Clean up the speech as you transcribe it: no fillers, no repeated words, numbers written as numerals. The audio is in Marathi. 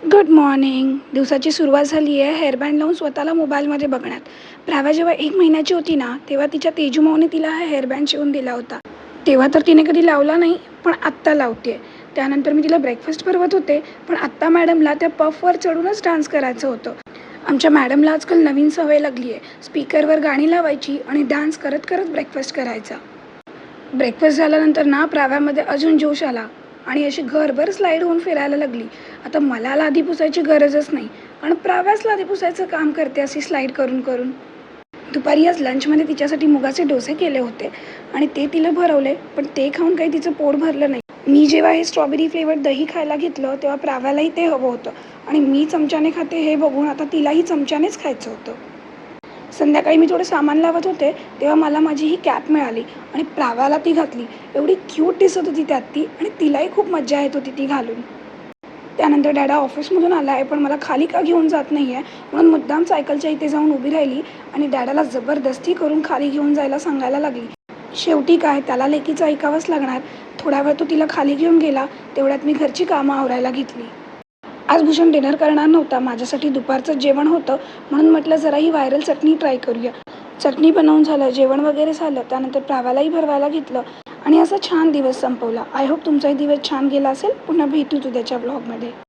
Good morning. दिवसाची सुरुवात झाली आहे हेअरबँड लावून स्वतःला मोबाईलमध्ये बघण्यात. प्राव्या जेव्हा 1 महिन्याची होती ना, तेव्हा तिच्या तेजूमाऊने तिला हा हेअरबँड शिवून दिला होता. तेव्हा तर तिने कधी लावला नाही, पण आत्ता लावते आहे. त्यानंतर मी तिला ब्रेकफास्ट भरवत होते, पण आत्ता मॅडमला त्या पफवर चढूनच डान्स करायचं होतं. आमच्या मॅडमला आजकाल नवीन सवय लागली आहे. स्पीकरवर गाणी लावायची आणि डान्स करत करत ब्रेकफास्ट करायचा. ब्रेकफास्ट झाल्यानंतर ना प्राव्यामध्ये अजून जोश आला आणि अशी घरभर स्लाईड होऊन फिरायला लागली. आता मला लादी पुसायची गरजच नाही, पण प्राव्याच लादी पुसायचं काम करते अशी स्लाईड करून करून. दुपारी आज लंचमध्ये तिच्यासाठी मुगाचे डोसे केले होते आणि ते तिला भरवले, पण ते खाऊन काही तिचं पोट भरलं नाही. मी जेव्हा हे स्ट्रॉबेरी फ्लेवर दही खायला घेतलं तेव्हा प्राव्यालाही ते हवं होतं आणि मी चमच्याने खाते हे बघून आता तिलाही चमच्यानेच खायचं होतं. संध्याकाळी मी थोडं सामान लावत होते तेव्हा मला माझी ही कॅप मिळाली आणि प्राव्याला ती घातली. एवढी क्यूट दिसत होती त्यात ती आणि तिलाही खूप मज्जा येत होती ती घालून. त्यानंतर डॅडा ऑफिसमधून आला आहे, पण मला खाली का घेऊन जात नाही आहे म्हणून मुद्दाम सायकलच्या इथे जाऊन उभी राहिली आणि डॅडाला जबरदस्ती करून खाली घेऊन जायला सांगायला लागली. शेवटी काय, त्याला लेकीचं ऐकावंच लागणार. थोडा वेळ तो तिला खाली घेऊन गेला, तेवढ्यात मी घरची कामं आवरायला घेतली. आज भूषण डिनर करणार नव्हता. माझ्यासाठी दुपारचं जेवण होतं म्हणून म्हटलं जरा ही व्हायरल चटणी ट्राय करूया. चटणी बनवून झालं, जेवण वगैरे झालं. त्यानंतर प्राव्यालाही भरवायला घेतलं आणि असा छान दिवस संपवला. आय होप तुमचाही दिवस छान गेला असेल. पुन्हा भेटूच उद्याच्या ब्लॉगमध्ये.